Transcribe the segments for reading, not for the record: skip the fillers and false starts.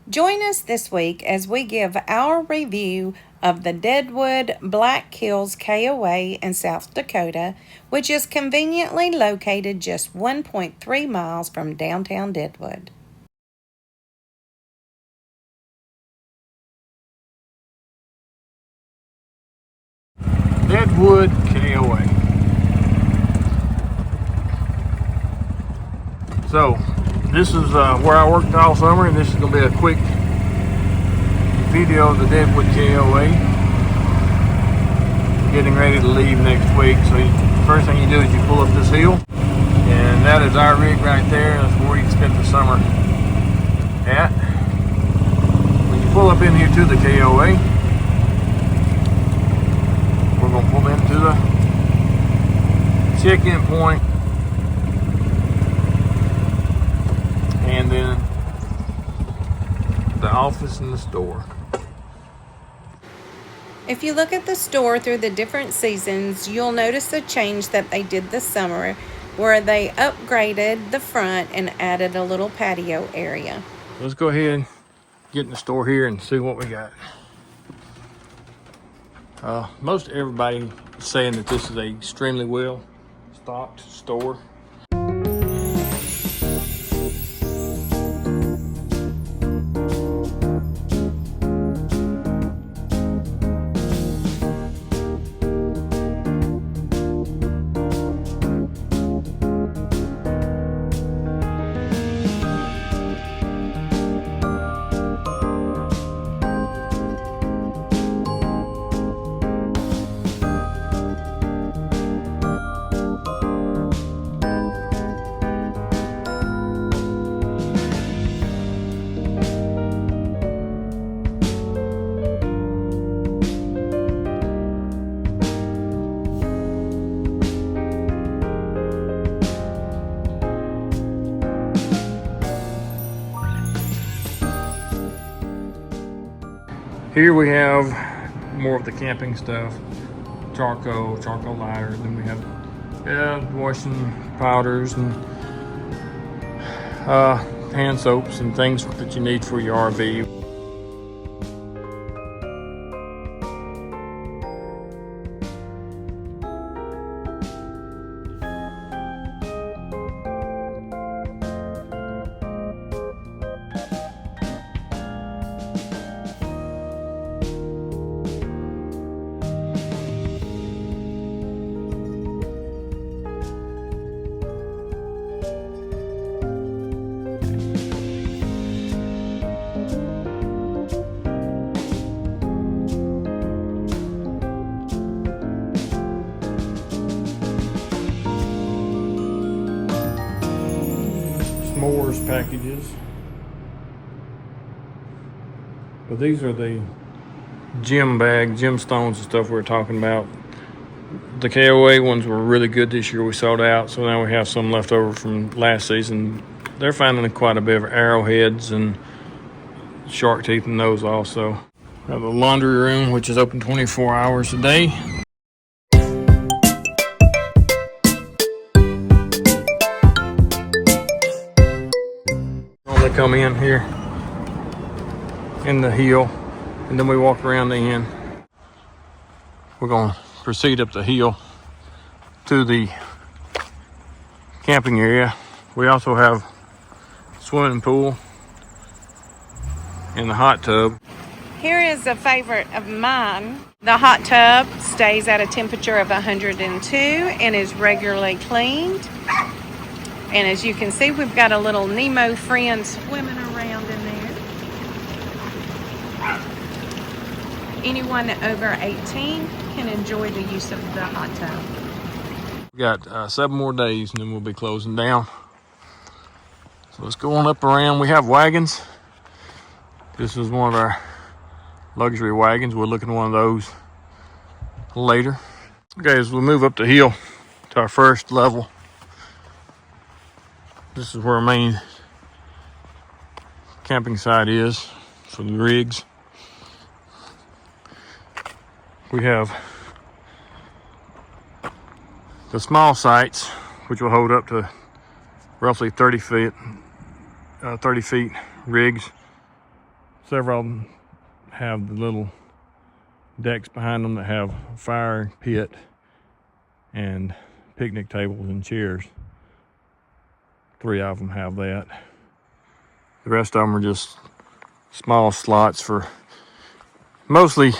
Join us this week as we give our review of the Deadwood Black Hills KOA in South Dakota, which is conveniently located just 1.3 miles from downtown Deadwood. Deadwood KOA. So this is where I worked all summer, and this is going to be a quick video of the Deadwood KOA. Getting ready to leave next week. So the first thing you do is you pull up this hill, and that is our rig right there. That's where you spent the summer at. When you pull up in here to the KOA, we're going to pull into the check-in point, and then the office and the store. If you look at the store through the different seasons, you'll notice a change that they did this summer where they upgraded the front and added a little patio area. Let's go ahead and get in the store here and see what we got. Most everybody is saying that this is a extremely well stocked store. Here we have more of the camping stuff, charcoal lighter. Then we have washing powders and hand soaps and things that you need for your RV. S'mores packages. But these are the gemstones and stuff we were talking about. The KOA ones were really good this year. We sold out, so now we have some left over from last season. They're finding quite a bit of arrowheads and shark teeth in those also. We have the laundry room, which is open 24 hours a day. They come in here in the hill, and then we walk around the end. We're going to proceed up the hill to the camping area. We also have swimming pool and the hot tub. Here is a favorite of mine. The hot tub stays at a temperature of 102 and is regularly cleaned. And as you can see, we've got a little Nemo friend swimming around in there. Anyone over 18 can enjoy the use of the hot tub. We got 7 more days and then we'll be closing down. So let's go on up around. We have wagons. This is one of our luxury wagons. We'll look at one of those later. Okay, as we move up the hill to our first level, this is where our main camping site is for the rigs. We have the small sites, which will hold up to roughly 30 feet rigs. several of them have the little decks behind them that have a fire pit and picnic tables and chairs. 3 of them have that. The rest of them are just small slots for mostly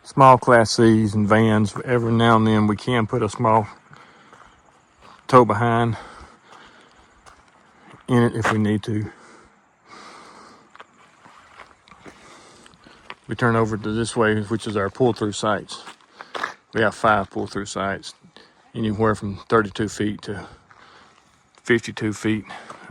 small Class C's and vans. Every now and then we can put a small tow behind in it if we need to. We turn over to this way, which is our pull-through sites. We have 5 pull-through sites, anywhere from 32 feet to 52 feet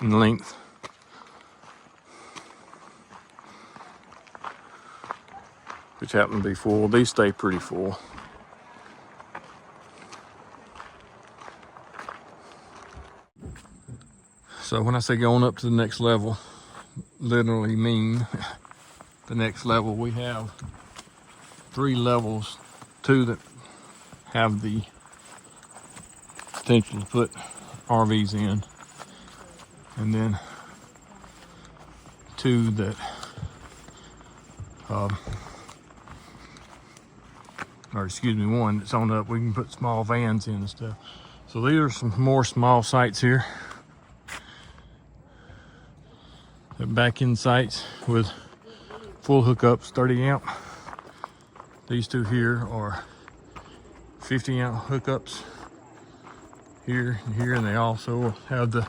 in length. Which happen to be full. These stay pretty full. So when I say going up to the next level, literally mean the next level. We have 3 levels, 2 that have the potential to put RVs in, and then 2 that or excuse me, 1 that's on up. We can put small vans in and stuff. So these are some more small sites here. The back end sites with full hookups, 30 amp. These 2 here are 50 amp hookups here and here, and they also have the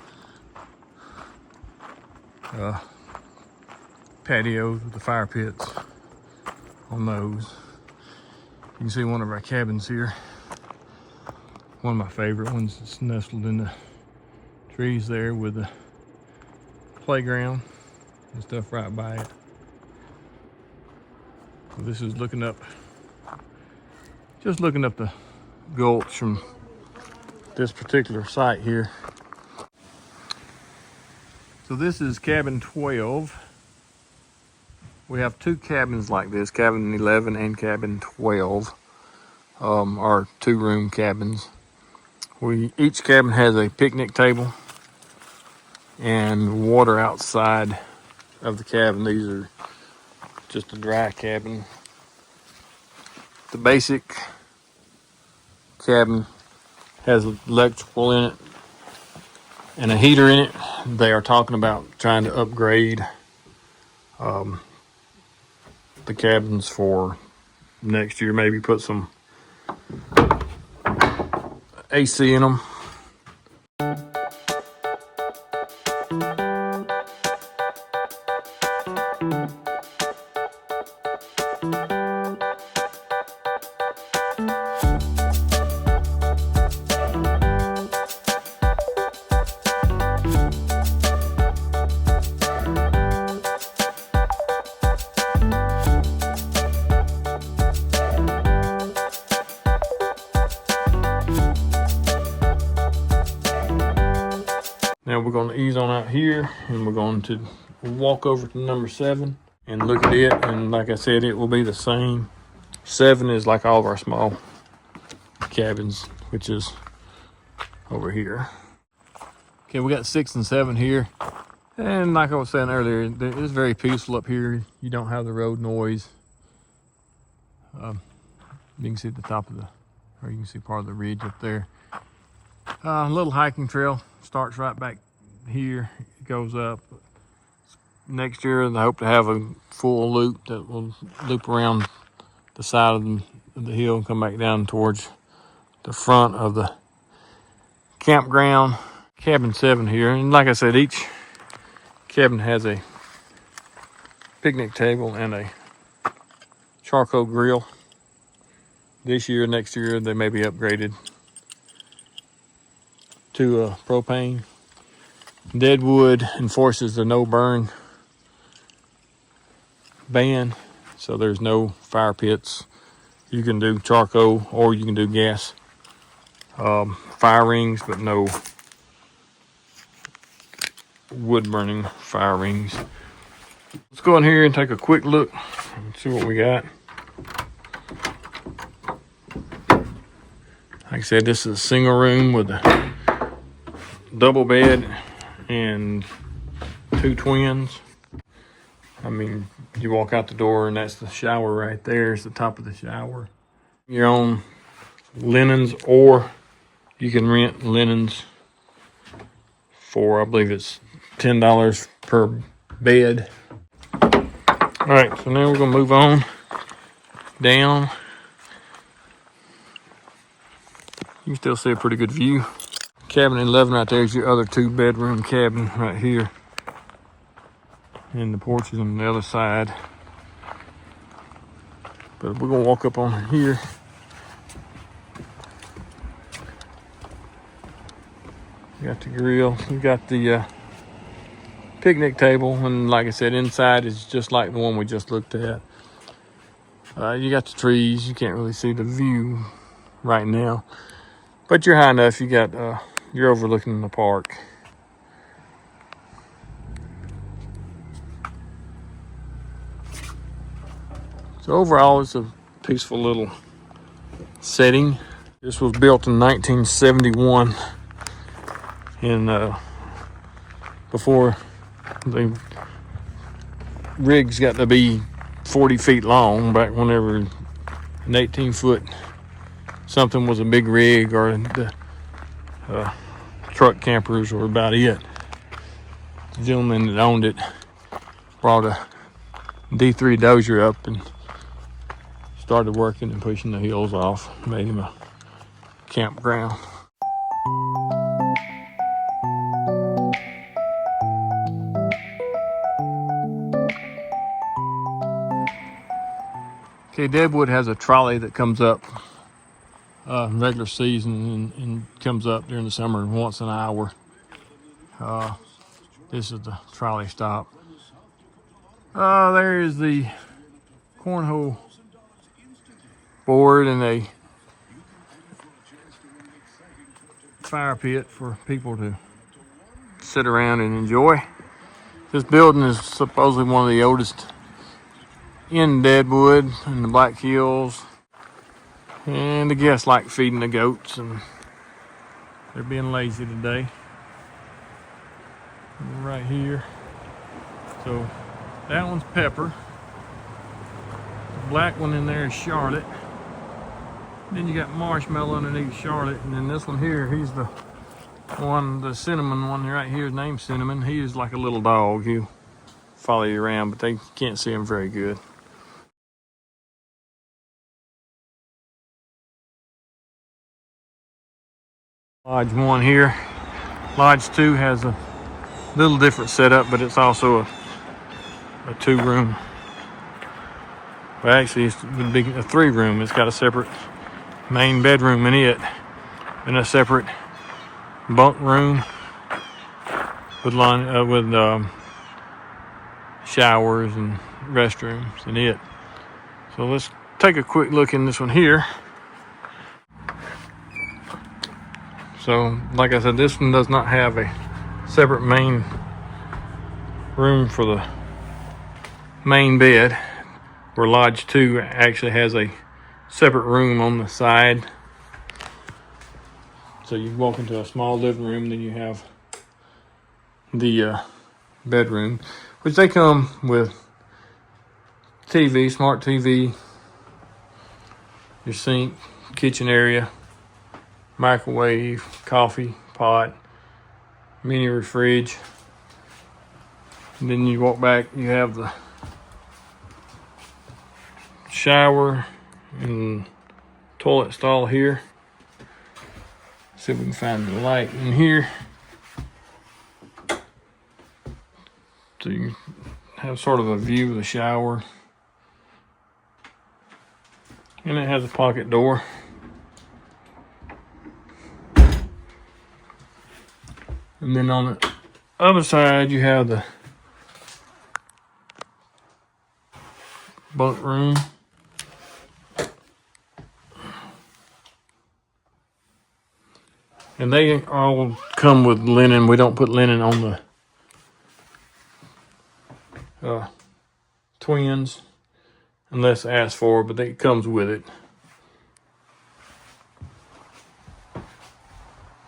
patios with the fire pits on those. You can see one of our cabins here. One of my favorite ones. It's nestled in the trees there with the playground and stuff right by it. So this is looking up, just looking up the gulch from this particular site here. So this is cabin 12. We have 2 cabins like this, cabin 11 and cabin 12 are 2-room cabins. Each cabin has a picnic table and water outside of the cabin. These are just a dry cabin. The basic cabin has electrical in it and a heater in it. They are talking about trying to upgrade the cabins for next year, maybe put some AC in them. Now we're going to ease on out here, and we're going to walk over to number 7 and look at it. And like I said, it will be the same. 7 is like all of our small cabins, which is over here. Okay, we got 6 and 7 here. And like I was saying earlier, it's very peaceful up here. You don't have the road noise. You can see the top of or you can see part of the ridge up there. A little hiking trail starts right back here. It goes up. Next year, I hope to have a full loop that will loop around the side of the hill and come back down towards the front of the campground. Cabin 7 here, and like I said, each cabin has a picnic table and a charcoal grill. This year, next year, they may be upgraded to propane. Deadwood enforces the no burn ban, so there's no fire pits. You can do charcoal or you can do gas fire rings, but no wood burning fire rings. Let's go in here and take a quick look and see what we got. Like I said, this is a single room with a double bed and 2 twins. I mean, you walk out the door and that's the shower right there. It's the top of the shower. Your own linens, or you can rent linens for, I believe it's $10 per bed. All right, so now we're gonna move on down. You can still see a pretty good view. Cabin 11 right there is your other 2-bedroom cabin right here. And the porch is on the other side. But we're gonna walk up on here. You got the grill, you got the picnic table, and like I said, inside is just like the one we just looked at. You got the trees. You can't really see the view right now, but you're high enough. You got you're overlooking the park. So overall, it's a peaceful little setting. This was built in 1971, and before the rigs got to be 40 feet long, back whenever an 18-foot something was a big rig, or the truck campers were about it. The gentleman that owned it brought a D3 dozer up and started working and pushing the hills off, made him a campground. Okay, Deadwood has a trolley that comes up regular season and comes up during the summer once an hour. This is the trolley stop. There is the cornhole board and a fire pit for people to sit around and enjoy. This building is supposedly one of the oldest in Deadwood and the Black Hills. And the guests like feeding the goats, and they're being lazy today. And right here. So that one's Pepper. The black one in there is Charlotte. Then you got Marshmallow underneath Charlotte, and then this one here, he's the one, the cinnamon one right here is named Cinnamon. He is like a little dog. He'll follow you around, but they can't see him very good. Lodge 1 here. Lodge 2 has a little different setup, but it's also a 2-room. Well, actually, it's a 3-room. It's got a separate main bedroom in it, and a separate bunk room with showers and restrooms in it. So let's take a quick look in this one here. So, like I said, this one does not have a separate main room for the main bed, where Lodge 2 actually has a separate room on the side. So you walk into a small living room, then you have the bedroom, which they come with TV, smart TV, your sink, kitchen area, microwave, coffee pot, mini fridge. And then you walk back, you have the shower and toilet stall here. See if we can find the light in here. So you have sort of a view of the shower. And it has a pocket door. And then on the other side, you have the bunk room. And they all come with linen. We don't put linen on the twins unless asked for, but it comes with it.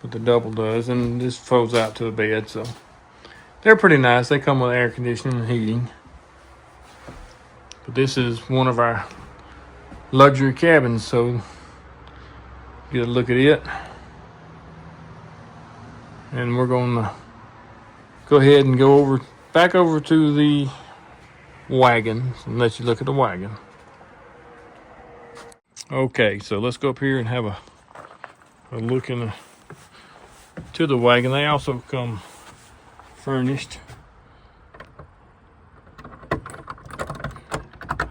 But the double does, and this folds out to the bed, so they're pretty nice. They come with air conditioning and heating. But this is one of our luxury cabins, so get a look at it. And we're gonna go ahead and go back over to the wagons and let you look at the wagon. Okay, so let's go up here and have a look to the wagon. They also come furnished.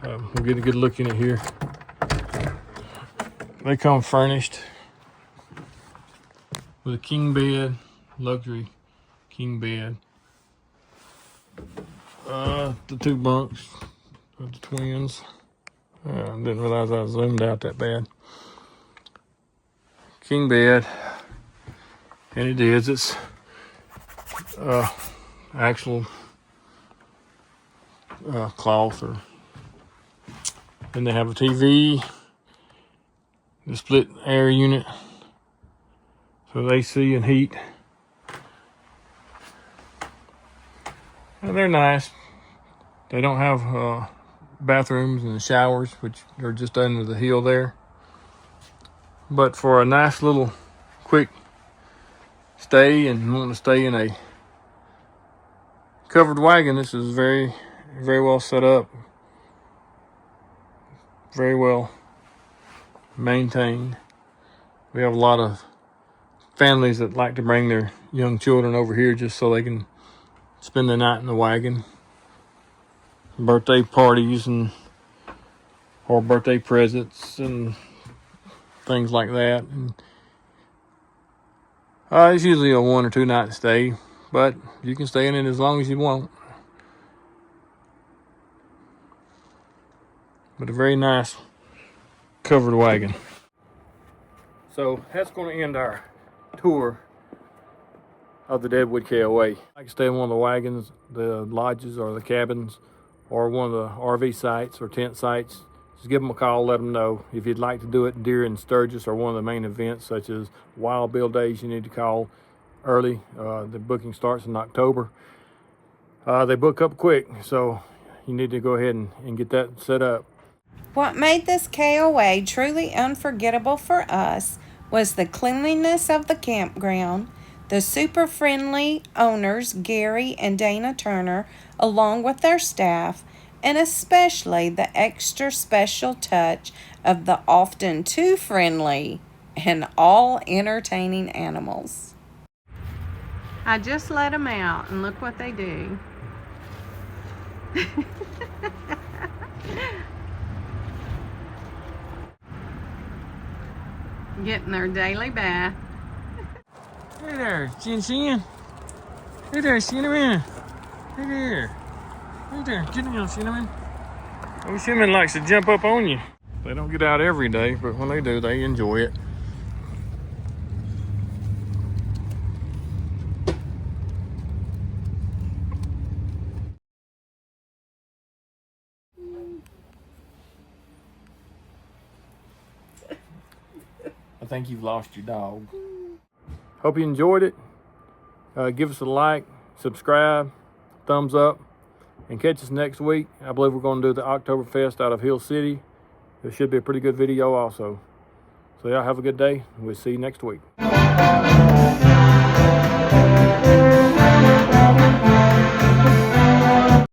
We'll get a good look in it here. They come furnished with a king bed, luxury king bed. The 2 bunks of the twins. Didn't realize I zoomed out that bad. King bed, and it is. It's actual cloth, or then they have a TV, the split air unit, so AC and heat. And they're nice. They don't have bathrooms and showers, which are just under the hill there. But for a nice little quick stay and want to stay in a covered wagon, this is very, very well set up. Very well maintained. We have a lot of families that like to bring their young children over here just so they can spend the night in the wagon. Birthday parties or birthday presents and things like that. And it's usually a 1 or 2 night stay, but you can stay in it as long as you want. But a very nice covered wagon. So that's going to end our tour of the Deadwood KOA. I can stay in one of the wagons, the lodges, or the cabins, or one of the RV sites or tent sites. Just give them a call, let them know. If you'd like to do it during Sturgis or one of the main events such as Wild Bill Days, you need to call early. The booking starts in October. They book up quick, so you need to go ahead and get that set up. What made this KOA truly unforgettable for us was the cleanliness of the campground, the super friendly owners Gary and Dana Turner along with their staff, and especially the extra special touch of the often too friendly and all entertaining animals. I just let them out and look what they do. Getting their daily bath. Hey there, Shin. Hey there, Cinnamon. Hey there. Hey there, get in, Cinnamon. Oh, Cinnamon likes to jump up on you. They don't get out every day, but when they do, they enjoy it. I think you've lost your dog. Hope you enjoyed it. Give us a like, subscribe, thumbs up, and catch us next week. I believe we're going to do the Oktoberfest out of Hill City. It should be a pretty good video also. So y'all have a good day. We'll see you next week.